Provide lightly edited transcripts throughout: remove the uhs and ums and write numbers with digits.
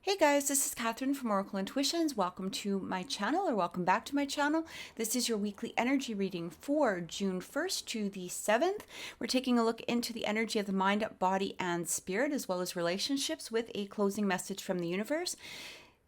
Hey guys, this is Catherine from Oracle Intuitions. Welcome to my channel, or welcome back to my channel. This is your weekly energy reading for June 1st to the 7th. We're taking a look into the energy of the mind, body, and spirit, as well as relationships, with a closing message from the universe.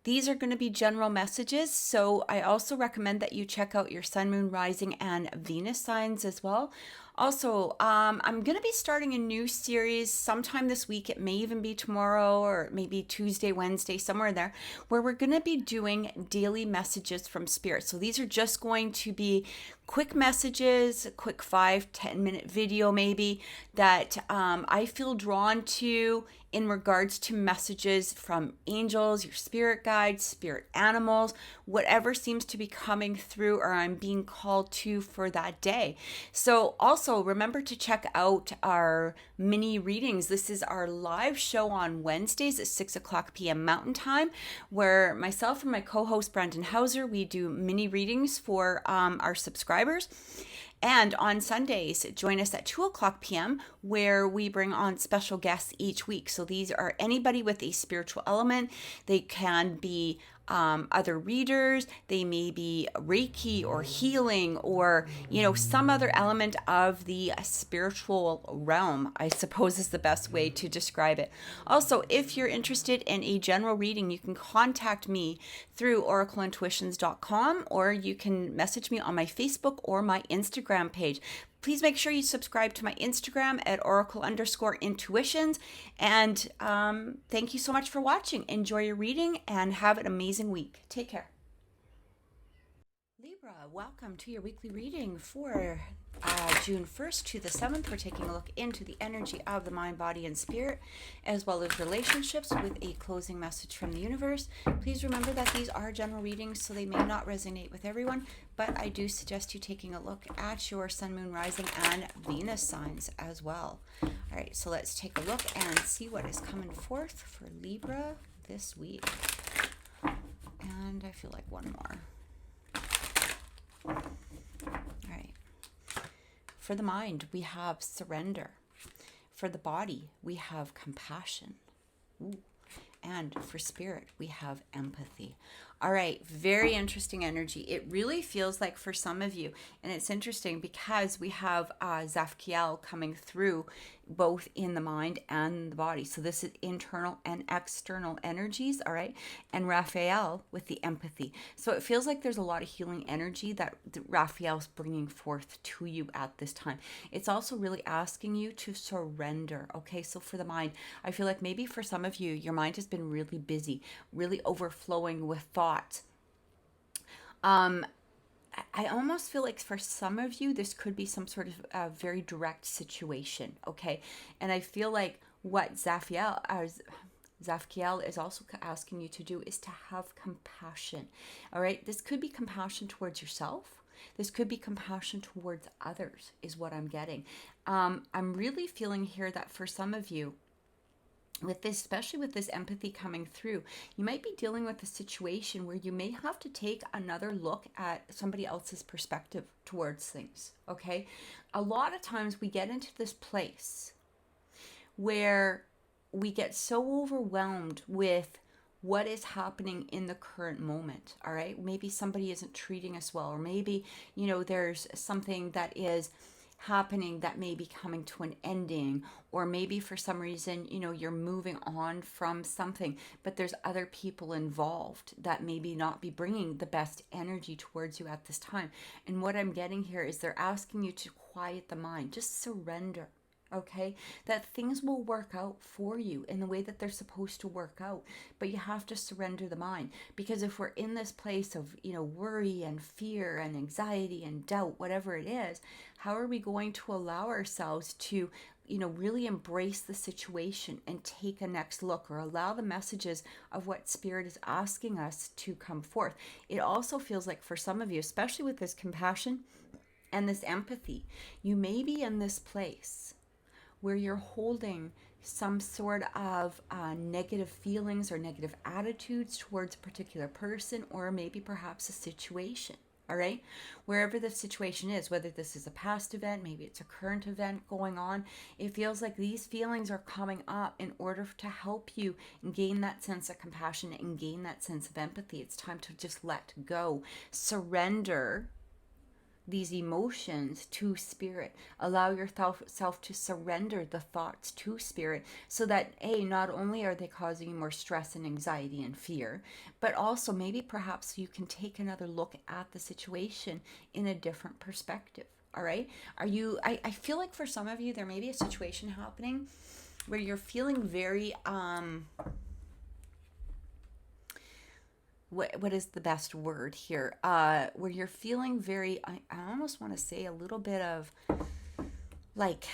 These are going to be general messages, so I also recommend that you check out your sun, moon, rising, and Venus signs as well. Also, I'm going to be starting a new series sometime this week. It may even be tomorrow or maybe Tuesday, Wednesday, somewhere there, where we're going to be doing daily messages from Spirit. So these are just going to be quick messages, a quick 5-10 minute video maybe that I feel drawn to in regards to messages from angels, your spirit guides, spirit animals, whatever seems to be coming through or I'm being called to for that day. So also remember to check out our mini readings. This is our live show on Wednesdays at 6 p.m. Mountain Time, where myself and my co-host Brandon Hauser, we do mini readings for our subscribers. And on Sundays, join us at 2 p.m., where we bring on special guests each week. So these are anybody with a spiritual element. They can be other readers, they may be Reiki or healing or, some other element of the spiritual realm, I suppose is the best way to describe it. Also, if you're interested in a general reading, you can contact me through oracleintuitions.com, or you can message me on my Facebook or my Instagram page. Please make sure you subscribe to my Instagram at oracle_intuitions. And thank you so much for watching. Enjoy your reading and have an amazing week. Take care. Libra, welcome to your weekly reading for June 1st to the 7th. We're taking a look into the energy of the mind, body, and spirit, as well as relationships, with a closing message from the universe. Please remember that these are general readings, so they may not resonate with everyone, but I do suggest you taking a look at your sun, moon, rising, and Venus signs as well. All right, so let's take a look and see what is coming forth for Libra this week. And I feel like one more. All right. For the mind, we have surrender. For the body, we have compassion. Ooh. And for spirit, we have empathy. All right, very interesting energy. It really feels like for some of you, and it's interesting because we have Zafkiel coming through both in the mind and the body. So this is internal and external energies, all right? And Raphael with the empathy. So it feels like there's a lot of healing energy that Raphael's bringing forth to you at this time. It's also really asking you to surrender, okay? So for the mind, I feel like maybe for some of you, your mind has been really busy, really overflowing with thoughts. I almost feel like for some of you, this could be some sort of very direct situation, okay? And I feel like what Zafkiel is also asking you to do is to have compassion, all right? This could be compassion towards yourself. This could be compassion towards others, is what I'm getting. I'm really feeling here that for some of you, with this, especially with this empathy coming through, you might be dealing with a situation where you may have to take another look at somebody else's perspective towards things, okay? A lot of times we get into this place where we get so overwhelmed with what is happening in the current moment, all right? Maybe somebody isn't treating us well, or maybe, there's something that is happening that may be coming to an ending, or maybe for some reason, you're moving on from something, but there's other people involved that maybe not be bringing the best energy towards you at this time. And what I'm getting here is they're asking you to quiet the mind, just surrender. Okay, that things will work out for you in the way that they're supposed to work out, but you have to surrender the mind. Because if we're in this place of, worry and fear and anxiety and doubt, whatever it is, how are we going to allow ourselves to, really embrace the situation and take a next look, or allow the messages of what Spirit is asking us to come forth? It also feels like for some of you, especially with this compassion and this empathy, you may be in this place where you're holding some sort of negative feelings or negative attitudes towards a particular person, or maybe perhaps a situation, All right, wherever the situation is, whether this is a past event, maybe it's a current event going on, it feels like these feelings are coming up in order to help you gain that sense of compassion and gain that sense of empathy. It's time to just let go, surrender these emotions to spirit. Allow yourself to surrender the thoughts to spirit, so that not only are they causing you more stress and anxiety and fear, but also maybe perhaps you can take another look at the situation in a different perspective. All right, I feel like for some of you there may be a situation happening where you're feeling very what is the best word here? Where you're feeling very, I almost want to say a little bit of like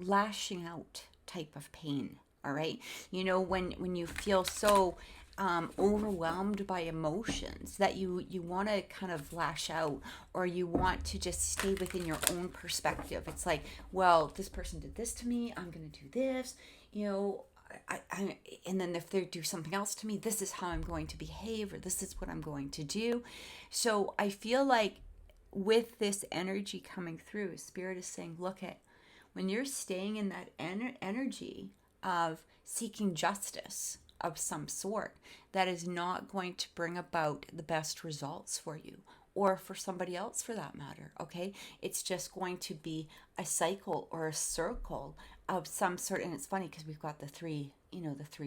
lashing out type of pain. All right. You know, when you feel so overwhelmed by emotions that you want to kind of lash out, or you want to just stay within your own perspective. It's like, well, this person did this to me, I'm going to do this, you know, and then if they do something else to me, this is how I'm going to behave, or this is what I'm going to do. So I feel like with this energy coming through, Spirit is saying, look at, when you're staying in that energy of seeking justice of some sort, that is not going to bring about the best results for you, or for somebody else for that matter, okay? It's just going to be a cycle or a circle of some sort. And it's funny because we've got the three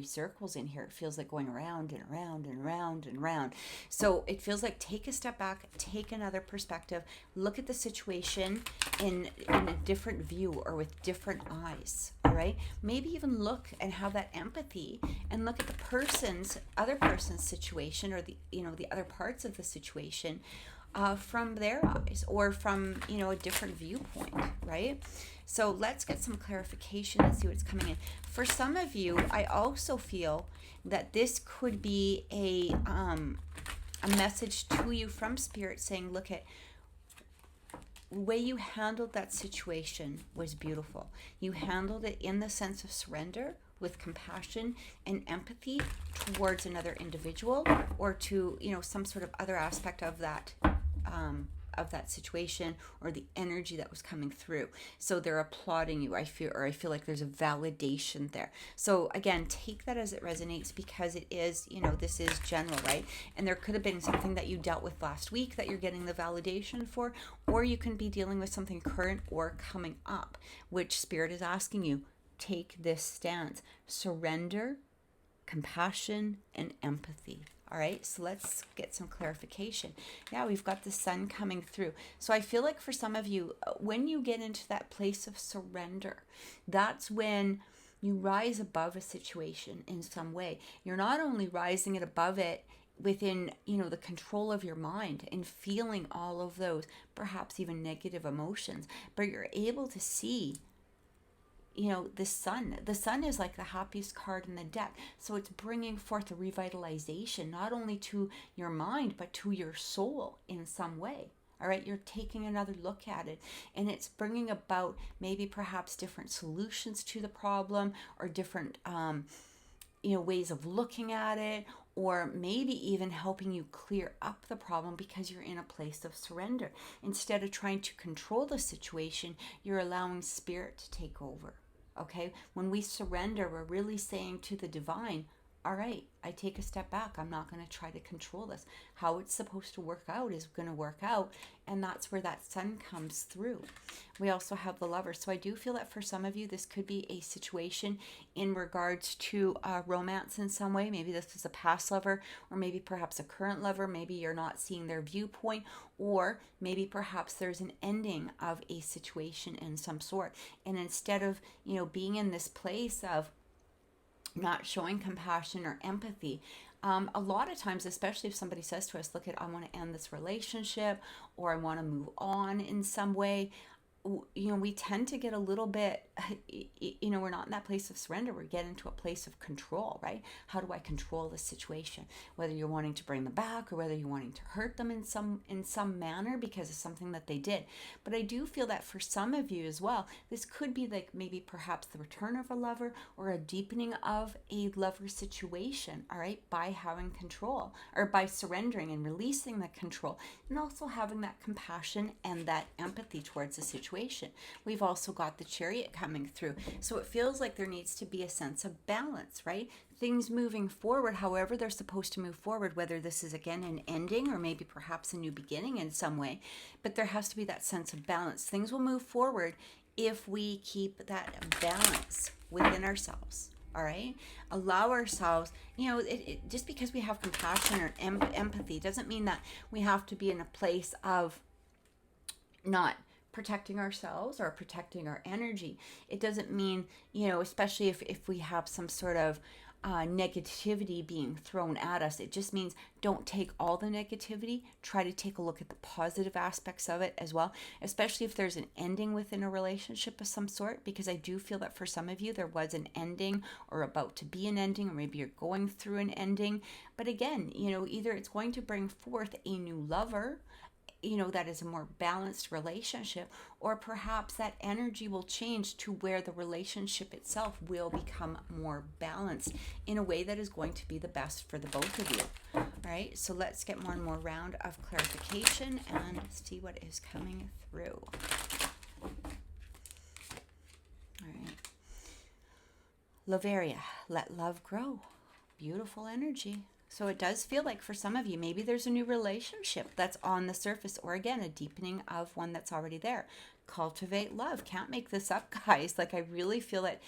circles in here. It feels like going around and around and around and around. So it feels like take a step back, take another perspective, look at the situation in a different view or with different eyes, all right? Maybe even look and have that empathy and look at the other person's situation, or the other parts of the situation from their eyes, or from a different viewpoint, right? So let's get some clarification and see what's coming in. For some of you, I also feel that this could be a message to you from Spirit saying, look at the way you handled that situation was beautiful. You handled it in the sense of surrender, with compassion and empathy towards another individual, or to some sort of other aspect of that situation, or the energy that was coming through. So they're applauding you, I feel like there's a validation there. So again, take that as it resonates, because it is, this is general, right? And there could have been something that you dealt with last week that you're getting the validation for, or you can be dealing with something current or coming up, which Spirit is asking you, take this stance, surrender, compassion, and empathy. All right, so let's get some clarification. Yeah, we've got the Sun coming through. So I feel like for some of you, when you get into that place of surrender, that's when you rise above a situation in some way. You're not only rising it above it within, the control of your mind and feeling all of those, perhaps even negative emotions, but you're able to see the sun is like the happiest card in the deck. So it's bringing forth a revitalization, not only to your mind, but to your soul in some way. All right, you're taking another look at it, and it's bringing about maybe perhaps different solutions to the problem, or different ways of looking at it, or maybe even helping you clear up the problem, because you're in a place of surrender. Instead of trying to control the situation, you're allowing Spirit to take over. Okay, when we surrender, we're really saying to the divine, all right, I take a step back. I'm not going to try to control this. How it's supposed to work out is going to work out. And that's where that Sun comes through. We also have the Lover. So I do feel that for some of you, this could be a situation in regards to romance in some way. Maybe this is a past lover, or maybe perhaps a current lover. Maybe you're not seeing their viewpoint, or maybe perhaps there's an ending of a situation in some sort. And instead of, being in this place of not showing compassion or empathy, a lot of times, especially if somebody says to us, look, I want to end this relationship, or I want to move on in some way, we tend to get a little bit, we're not in that place of surrender. We get into a place of control, right? How do I control the situation? Whether you're wanting to bring them back or whether you're wanting to hurt them in some manner because of something that they did. But I do feel that for some of you as well, this could be like maybe perhaps the return of a lover or a deepening of a lover situation, all right, by having control or by surrendering and releasing the control, and also having that compassion and that empathy towards the situation. We've also got the Chariot coming through. So it feels like there needs to be a sense of balance, right? Things moving forward, however they're supposed to move forward, whether this is again an ending or maybe perhaps a new beginning in some way, but there has to be that sense of balance. Things will move forward if we keep that balance within ourselves. All right, allow ourselves, just because we have compassion or empathy doesn't mean that we have to be in a place of not protecting ourselves or protecting our energy. It doesn't mean, especially if we have some sort of negativity being thrown at us, it just means don't take all the negativity. Try to take a look at the positive aspects of it as well, especially if there's an ending within a relationship of some sort, because I do feel that for some of you there was an ending or about to be an ending, or maybe you're going through an ending. But again, either it's going to bring forth a new lover, that is a more balanced relationship, or perhaps that energy will change to where the relationship itself will become more balanced in a way that is going to be the best for the both of you. All right, so let's get one more round of clarification and see what is coming through. All right. Loveria, let love grow. Beautiful energy. So it does feel like for some of you, maybe there's a new relationship that's on the surface, or again, a deepening of one that's already there. Cultivate love. Can't make this up, guys. Like, I really feel that,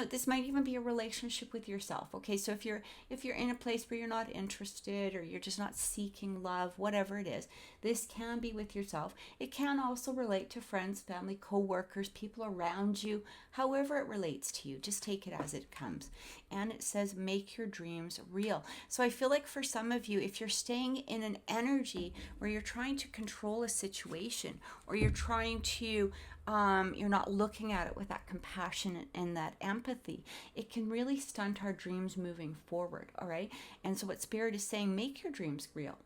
this might even be a relationship with yourself. Okay, so if you're in a place where you're not interested or you're just not seeking love, whatever it is, this can be with yourself. It can also relate to friends, family, co-workers, people around you, however it relates to you. Just take it as it comes. And it says, make your dreams real. So I feel like for some of you, if you're staying in an energy where you're trying to control a situation, or you're trying to you're not looking at it with that compassion and that empathy, it can really stunt our dreams moving forward. All right. And so what Spirit is saying, make your dreams real.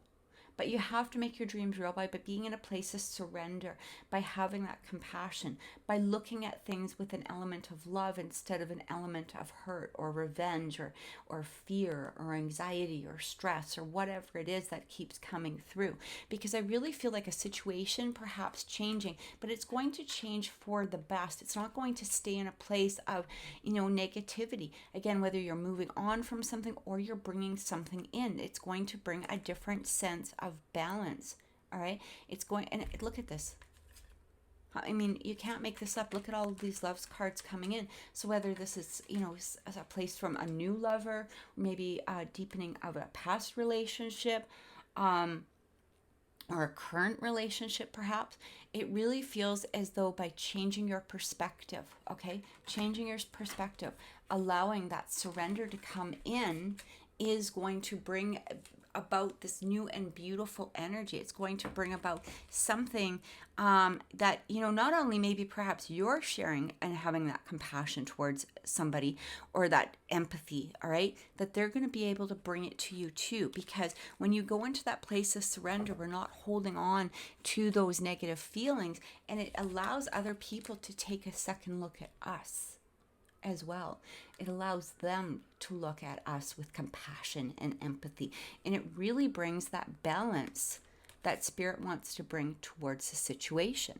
But you have to make your dreams real by being in a place of surrender, by having that compassion, by looking at things with an element of love instead of an element of hurt or revenge or fear or anxiety or stress or whatever it is that keeps coming through. Because I really feel like a situation perhaps changing, but it's going to change for the best. It's not going to stay in a place of, negativity. Again, whether you're moving on from something or you're bringing something in, it's going to bring a different sense of balance. All right, it's going, and look at this. I mean, you can't make this up. Look at all of these loves cards coming in. So whether this is, as a place from a new lover, maybe a deepening of a past relationship, or a current relationship perhaps, it really feels as though by changing your perspective, okay, changing your perspective, allowing that surrender to come in is going to bring about this new and beautiful energy. It's going to bring about something that, not only maybe perhaps you're sharing and having that compassion towards somebody or that empathy, all right, that they're going to be able to bring it to you too. Because when you go into that place of surrender, we're not holding on to those negative feelings, and it allows other people to take a second look at us as well. It allows them to look at us with compassion and empathy, and it really brings that balance that Spirit wants to bring towards the situation.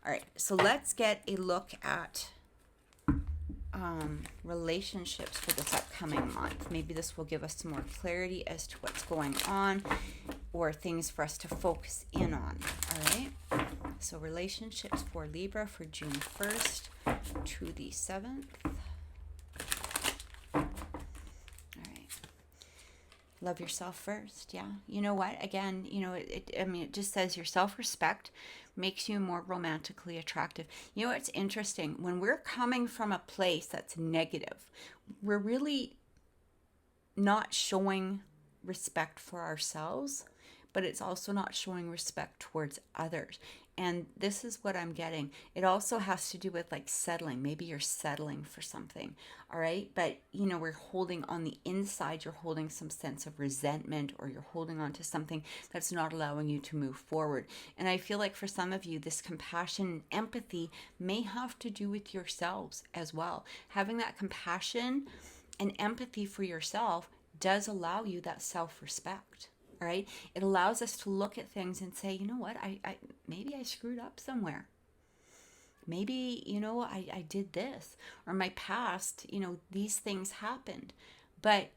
All right, so let's get a look at relationships for this upcoming month. Maybe this will give us some more clarity as to what's going on, or things for us to focus in on. All right, so relationships for Libra for June 1st to the 7th. Love yourself first. Yeah. You know what? Again, it just says your self-respect makes you more romantically attractive. You know, it's interesting. When we're coming from a place that's negative, we're really not showing respect for ourselves. but it's also not showing respect towards others. And this is what I'm getting. It also has to do with like settling. Maybe you're settling for something, all right? But, you know, we're holding on the inside, you're holding some sense of resentment, or you're holding on to something that's not allowing you to move forward. And I feel like for some of you, this compassion and empathy may have to do with yourselves as well. Having that compassion and empathy for yourself does allow you that self-respect. All right. It allows us to look at things and say, you know what, I maybe I screwed up somewhere. Maybe, you know, I did this, or my past, you know, these things happened. But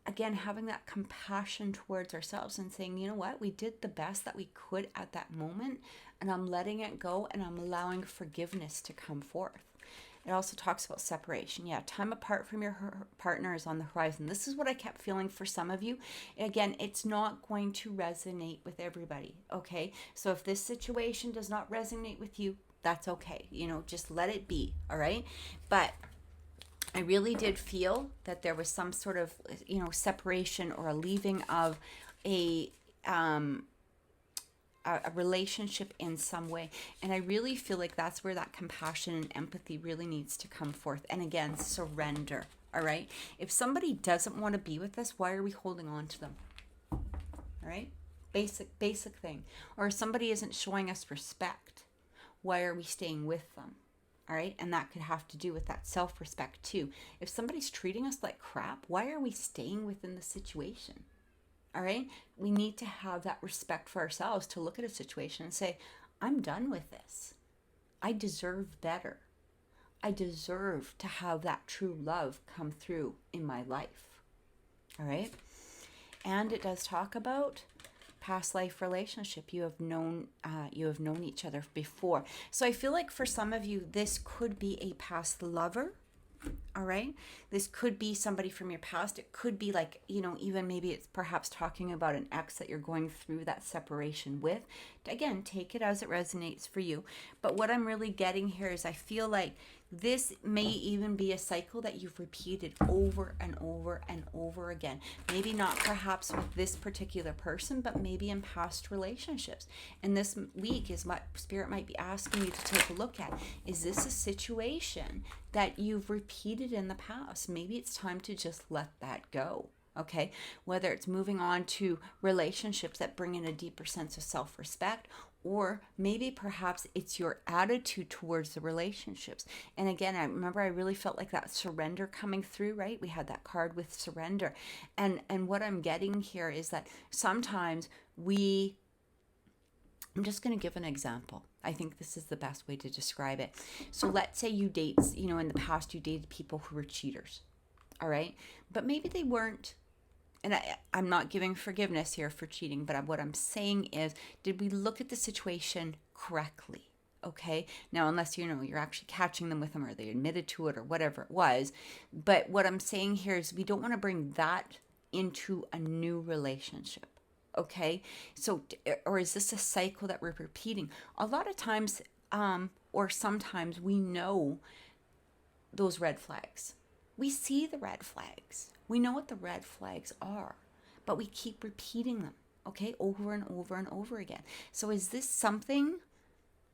again, having that compassion towards ourselves and saying, you know what, we did the best that we could at that moment, and I'm letting it go, and I'm allowing forgiveness to come forth. It also talks about separation. Yeah, time apart from your partner is on the horizon. This is what I kept feeling for some of you. Again, it's not going to resonate with everybody, okay? So if this situation does not resonate with you, that's okay. You know, just let it be, all right? But I really did feel that there was some sort of, you know, separation or a leaving of a relationship in some way. And I really feel like that's where that compassion and empathy really needs to come forth. And again, surrender. All right. If somebody doesn't want to be with us, why are we holding on to them? All right. Basic thing. Or if somebody isn't showing us respect, why are we staying with them? All right. And that could have to do with that self-respect too. If somebody's treating us like crap, why are we staying within the situation? All right. We need to have that respect for ourselves to look at a situation and say, I'm done with this. I deserve better. I deserve to have that true love come through in my life. All right. And it does talk about past life relationship. You have known each other before. So I feel like for some of you, this could be a past lover. All right. This could be somebody from your past. It could be like, you know, even maybe it's perhaps talking about an ex that you're going through that separation with. Again, take it as it resonates for you. But what I'm really getting here is I feel like this may even be a cycle that you've repeated over and over and over again. Maybe not perhaps with this particular person, but maybe in past relationships. And this week is what Spirit might be asking you to take a look at. Is this a situation that you've repeated in the past? Maybe it's time to just let that go. Okay, whether it's moving on to relationships that bring in a deeper sense of self-respect, or maybe perhaps it's your attitude towards the relationships. And again, I remember I really felt like that surrender coming through, right? We had that card with surrender. And what I'm getting here is that sometimes I'm just going to give an example. I think this is the best way to describe it. So let's say you date, you know, in the past you dated people who were cheaters. All right. But maybe they weren't. And I'm not giving forgiveness here for cheating, but what I'm saying is, did we look at the situation correctly? Okay. Now, unless, you know, you're actually catching them with them, or they admitted to it, or whatever it was. But what I'm saying here is we don't want to bring that into a new relationship. Okay. So, or is this a cycle that we're repeating? A lot of times, or sometimes we know those red flags. We see the red flags. We know what the red flags are, but we keep repeating them, okay, over and over and over again. So is this something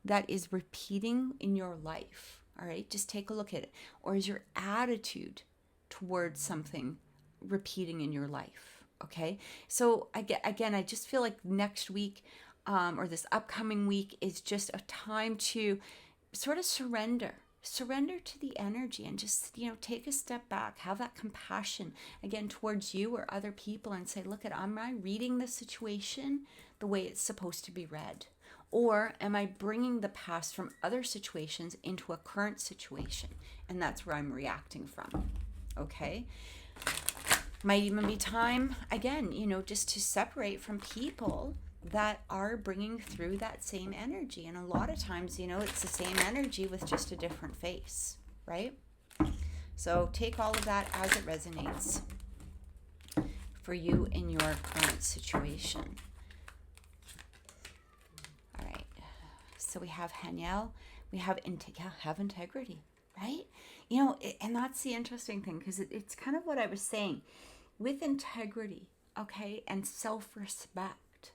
that is repeating in your life? All right, just take a look at it. Or is your attitude towards something repeating in your life? Okay, so I just feel like next week or this upcoming week is just a time to sort of surrender to the energy and just, you know, take a step back, have that compassion again towards you or other people, and say, look, am I reading the situation the way it's supposed to be read? Or am I bringing the past from other situations into a current situation? And that's where I'm reacting from. Okay. Might even be time, again, you know, just to separate from people that are bringing through that same energy. And a lot of times, you know, it's the same energy with just a different face, right? So take all of that as it resonates for you in your current situation. All right. So we have Haniel, we have integrity, right? You know, and that's the interesting thing, because it's kind of what I was saying with integrity, okay, and self-respect.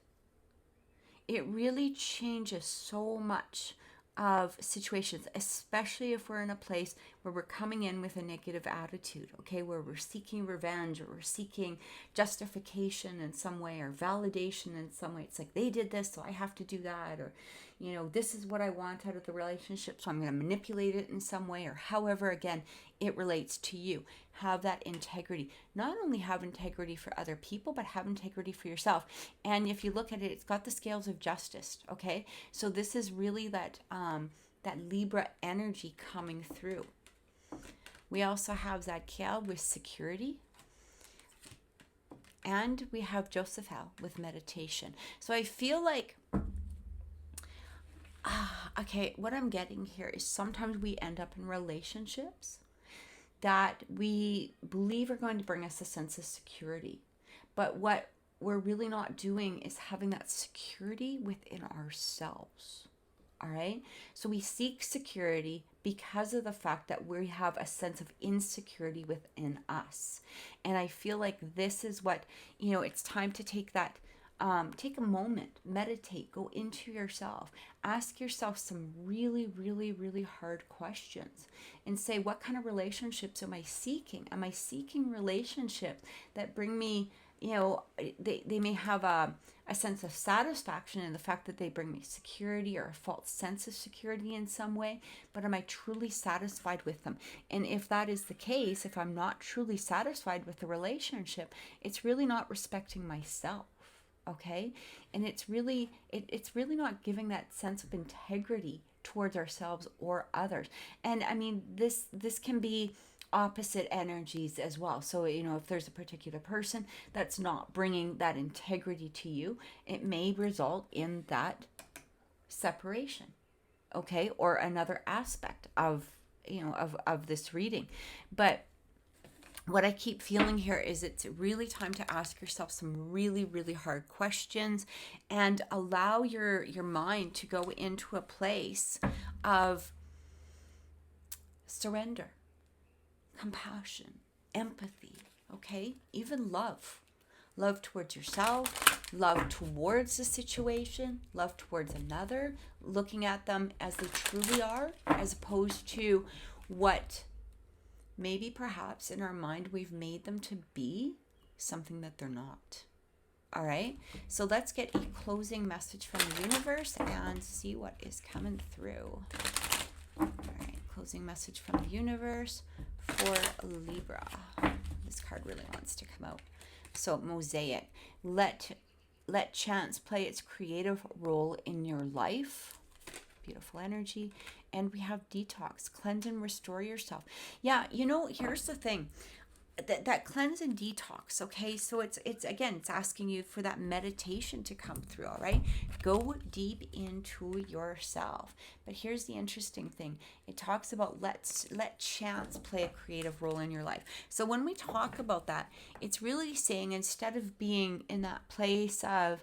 it really changes so much of situations, especially if we're in a place where we're coming in with a negative attitude, okay, where we're seeking revenge, or we're seeking justification in some way, or validation in some way. It's like, they did this, so I have to do that, or, you know, this is what I want out of the relationship, so I'm going to manipulate it in some way, or however, again, it relates to you. Have that integrity. Not only have integrity for other people, but have integrity for yourself. And if you look at it, it's got the scales of justice, okay? So this is really that Libra energy coming through. We also have Zadkiel with security. And we have Josephel with meditation. So I feel like, okay, what I'm getting here is sometimes we end up in relationships that we believe are going to bring us a sense of security. But what we're really not doing is having that security within ourselves. All right. So we seek security because of the fact that we have a sense of insecurity within us. And I feel like this is what, you know, it's time to take that, take a moment, meditate, go into yourself, ask yourself some really, really, really hard questions and say, what kind of relationships am I seeking? Am I seeking relationships that bring me, you know, they may have a sense of satisfaction in the fact that they bring me security, or a false sense of security in some way, but am I truly satisfied with them? And if that is the case, if I'm not truly satisfied with the relationship, it's really not respecting myself, okay? And it's really not giving that sense of integrity towards ourselves or others. And I mean, this can be opposite energies as well. So, you know, if there's a particular person that's not bringing that integrity to you, it may result in that separation, okay, or another aspect of, you know, of this reading. But what I keep feeling here is it's really time to ask yourself some really, really hard questions and allow your mind to go into a place of surrender, compassion, empathy, okay? Even love. Love towards yourself, love towards the situation, love towards another, looking at them as they truly are, as opposed to what maybe perhaps in our mind we've made them to be something that they're not. All right? So let's get a closing message from the universe and see what is coming through. All right, closing message from the universe for Libra. This card really wants to come out. So mosaic. Let chance play its creative role in your life. Beautiful energy. And we have detox. Cleanse and restore yourself. Yeah, you know, here's the thing. That cleanse and detox, okay? So it's again, it's asking you for that meditation to come through, all right? Go deep into yourself. But here's the interesting thing. It talks about let chance play a creative role in your life. So when we talk about that, it's really saying, instead of being in that place of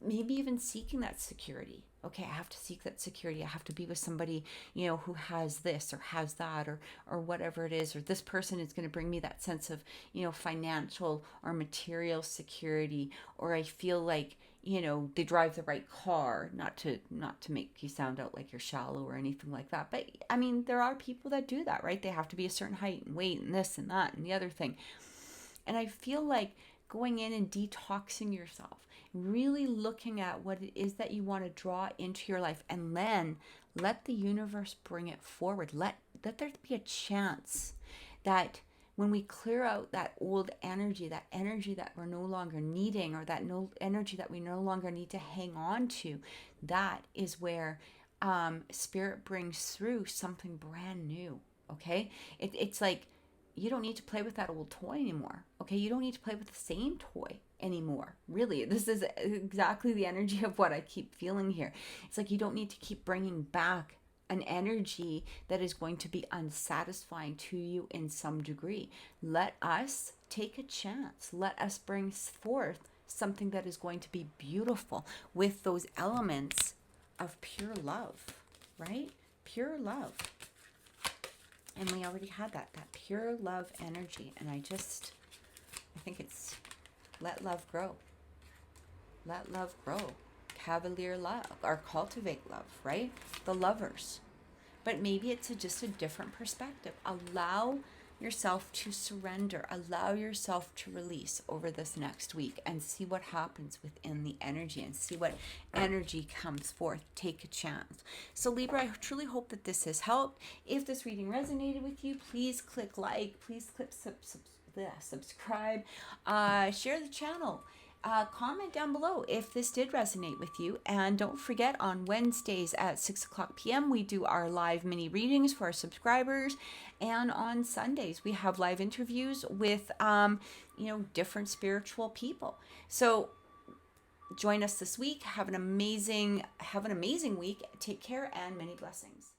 maybe even seeking that security. Okay, I have to seek that security. I have to be with somebody, you know, who has this or has that or whatever it is, or this person is going to bring me that sense of, you know, financial or material security, or I feel like, you know, they drive the right car, not to make you sound out like you're shallow or anything like that. But I mean, there are people that do that, right? They have to be a certain height and weight and this and that and the other thing. And I feel like going in and detoxing yourself, really looking at what it is that you want to draw into your life, and then let the universe bring it forward. Let there be a chance that when we clear out that old energy that we're no longer needing, or that energy that we no longer need to hang on to, that is where spirit brings through something brand new. Okay, it's like, you don't need to play with that old toy anymore. Okay, you don't need to play with the same toy anymore. Really, this is exactly the energy of what I keep feeling here. It's like you don't need to keep bringing back an energy that is going to be unsatisfying to you in some degree. Let us take a chance. Let us bring forth something that is going to be beautiful with those elements of pure love, right? Pure love. And we already had that pure love energy. And I think it's let love grow. Let love grow. cavalier love or cultivate love, right? The lovers. But maybe it's just a different perspective. Allow yourself to surrender. Allow yourself to release over this next week and see what happens within the energy and see what energy comes forth. Take a chance. So Libra, I truly hope that this has helped. If this reading resonated with you, please click like, please click subscribe, share the channel. Comment down below if this did resonate with you. And don't forget, on Wednesdays at 6 o'clock p.m. we do our live mini readings for our subscribers. And on Sundays we have live interviews with different spiritual people. So join us this week. Have an amazing week. Take care and many blessings.